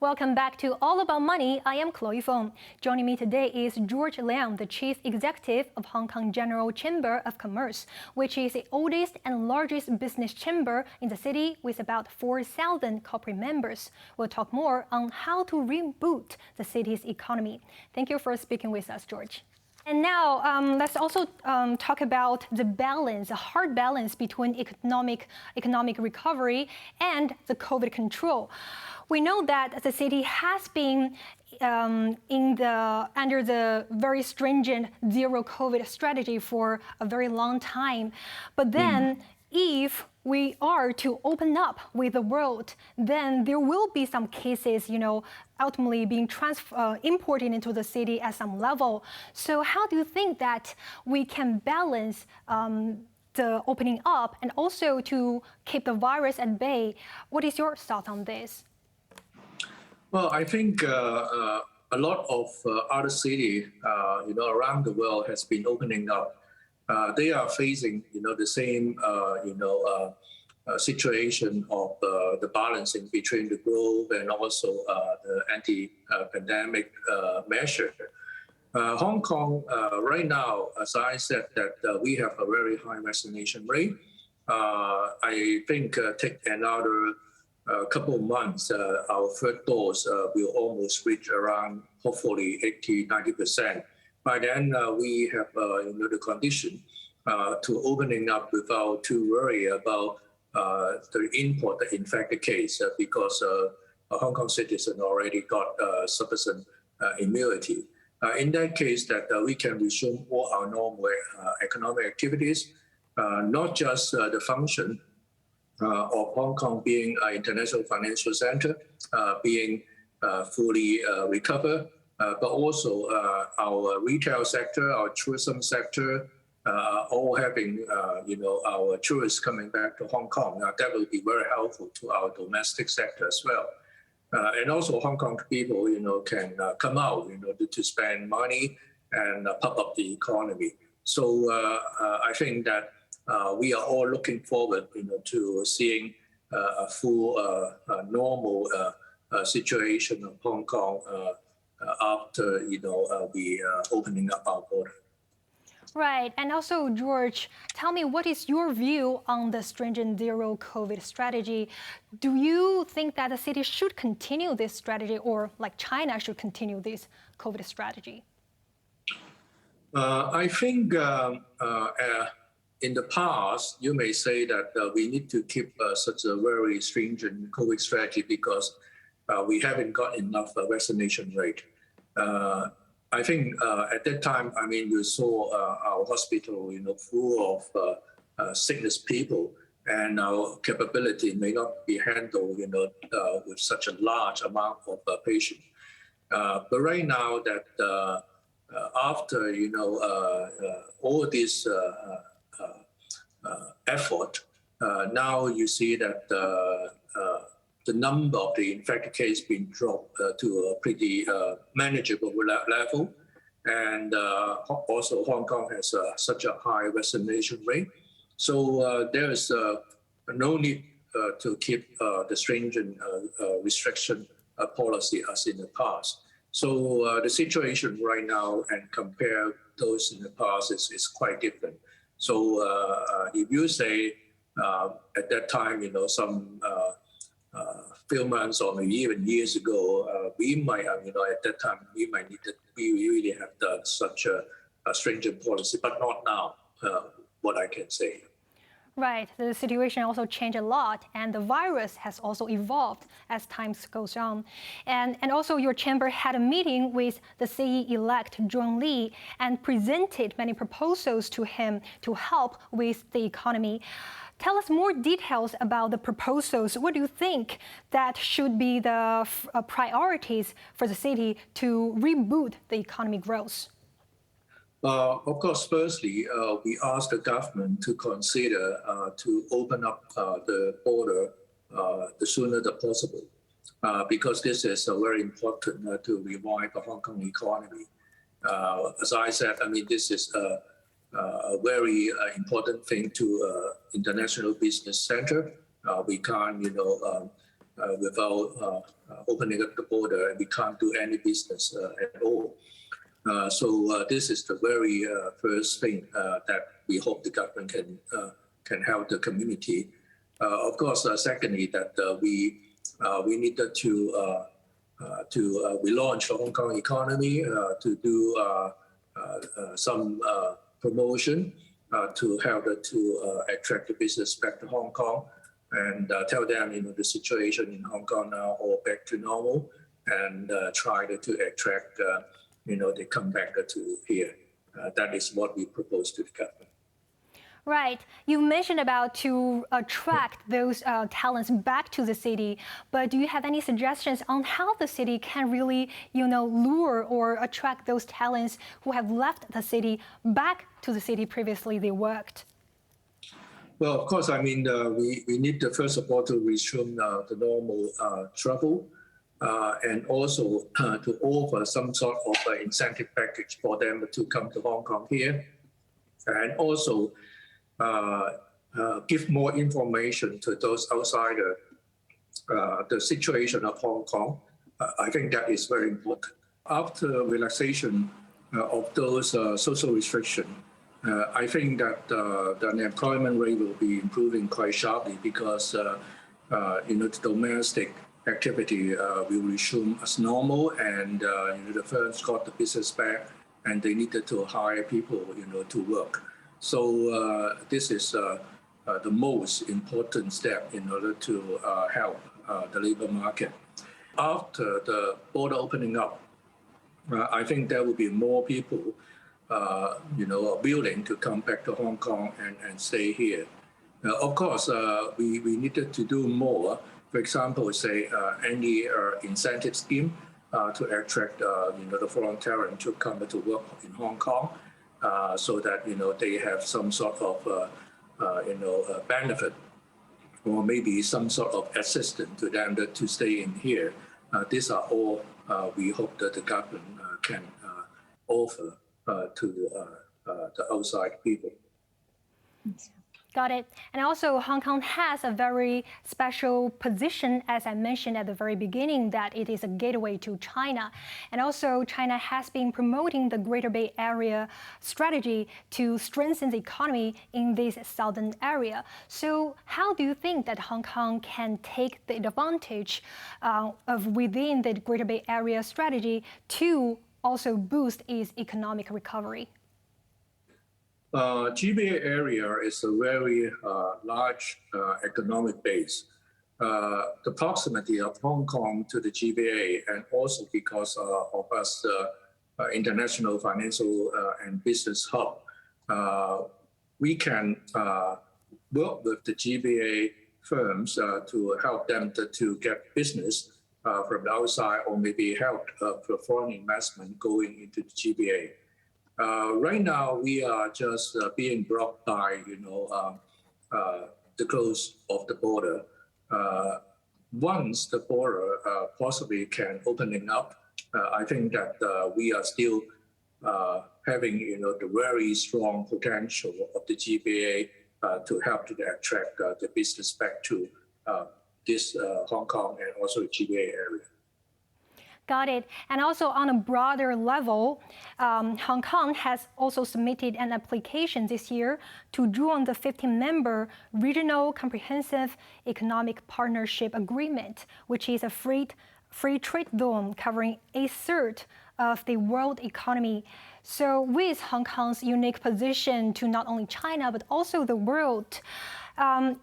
Welcome back to All About Money. I am Chloe Fong. Joining me today is George Leung, the Chief Executive of Hong Kong General Chamber of Commerce, which is the oldest and largest business chamber in the city with about 4,000 corporate members. We'll talk more on how to reboot the city's economy. Thank you for speaking with us, George. And now let's also talk about the balance, the hard balance between economic recovery and the COVID control. We know that the city has been under the very stringent zero COVID strategy for a very long time. But then if we are to open up with the world, then there will be some cases, ultimately being imported into the city at some level. So how do you think that we can balance the opening up and also to keep the virus at bay? What is your thought on this? Well, I think a lot of other cities, around the world has been opening up. They are facing, the same, situation of the balancing between the growth and also the anti-pandemic measure. Hong Kong, right now, as I said, that we have a very high vaccination rate. I think take another couple of months, our third dose will almost reach around, hopefully, 80–90%. By then, we have the condition to opening up without to worry about the import, the infected case, because a Hong Kong citizen already got sufficient immunity. In that case, that we can resume all our normal economic activities, not just the function of Hong Kong being an international financial center, being fully recovered, but also our retail sector, our tourism sector, all having, our tourists coming back to Hong Kong. Now, that will be very helpful to our domestic sector as well. And also Hong Kong people, can come out, to spend money and pump up the economy. So I think that we are all looking forward, to seeing a full normal situation of Hong Kong after, we opening up our border. Right. And also, George, tell me, what is your view on the stringent zero COVID strategy? Do you think that the city should continue this strategy, or like China should continue this COVID strategy? I think in the past, you may say that we need to keep such a very stringent COVID strategy because we haven't got enough vaccination rate. I think at that time, you saw our hospital, full of sickness people, and our capability may not be handled, with such a large amount of patients. But right now, that after all this effort, now you see that the number of the infected cases been dropped to a pretty manageable level. And also Hong Kong has such a high vaccination rate. So there is no need to keep the stringent restriction policy as in the past. So the situation right now and compare those in the past is quite different. So if you say at that time, some few months or maybe even years ago, we might have, at that time, we really have done such a stringent policy, but not now, what I can say. Right. The situation also changed a lot, and the virus has also evolved as time goes on. And also your chamber had a meeting with the CE-elect John Lee and presented many proposals to him to help with the economy. Tell us more details about the proposals. What do you think that should be the priorities for the city to reboot the economy growth? Of course, firstly, we asked the government to consider to open up the border the sooner the possible, because this is very important to revive the Hong Kong economy. As I said, this is a very important thing to international business center. We can't, without opening up the border, and we can't do any business at all. So this is the very first thing that we hope the government can help the community. Of course, secondly, that we needed to relaunch the Hong Kong economy, to do some promotion to help to attract the business back to Hong Kong, and tell them, the situation in Hong Kong now all back to normal, and try to attract, they come back to here. That is what we propose to the government. Right. You mentioned about to attract those talents back to the city, but do you have any suggestions on how the city can really, lure or attract those talents who have left the city back to the city previously they worked? Well, of course, we need to, first of all, to resume the normal travel, and also to offer some sort of incentive package for them to come to Hong Kong here, and also give more information to those outsiders, the situation of Hong Kong. I think that is very important. After relaxation of those social restrictions, I think that the unemployment rate will be improving quite sharply, because the domestic activity will resume as normal, and the firms got the business back, and they needed to hire people, to work. So this is the most important step in order to help the labor market. After the border opening up, I think there will be more people, willing to come back to Hong Kong and stay here. Of course, we needed to do more. For example, say any incentive scheme to attract, the foreign talent to come to work in Hong Kong. So that they have some sort of benefit, or maybe some sort of assistance to them to stay in here. These are all we hope that the government can offer to the outside people. Got it. And also, Hong Kong has a very special position, as I mentioned at the very beginning, that it is a gateway to China. And also, China has been promoting the Greater Bay Area strategy to strengthen the economy in this southern area. So how do you think that Hong Kong can take the advantage of within the Greater Bay Area strategy to also boost its economic recovery? GBA area is a very large economic base. The proximity of Hong Kong to the GBA, and also because of us international financial and business hub, we can work with the GBA firms to help them to get business from the outside, or maybe help for foreign investment going into the GBA. Right now, we are just being blocked by, the close of the border. Once the border possibly can opening up, I think that we are still having, the very strong potential of the GBA to help to attract the business back to this Hong Kong and also the GBA area. Got it. And also on a broader level, Hong Kong has also submitted an application this year to join the 15-member Regional Comprehensive Economic Partnership Agreement, which is a free trade zone covering a third of the world economy. So with Hong Kong's unique position to not only China, but also the world,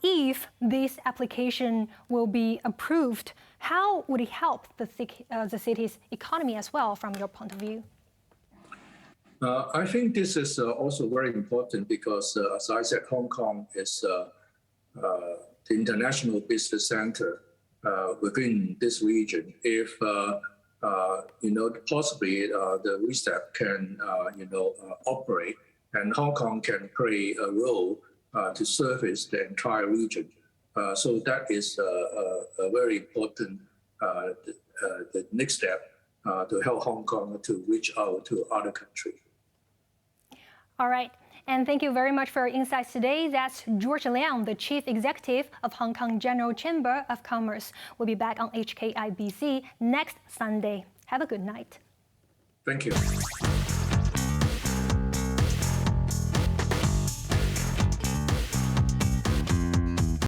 if this application will be approved, how would it help the city's economy as well, from your point of view? I think this is also very important because, as I said, Hong Kong is the international business center within this region. If possibly the RCEP can operate, and Hong Kong can play a role to service the entire region. So that is a very important the next step to help Hong Kong to reach out to other countries. All right. And thank you very much for your insights today. That's George Leung, the Chief Executive of Hong Kong General Chamber of Commerce. We'll be back on HKIBC next Sunday. Have a good night. Thank you.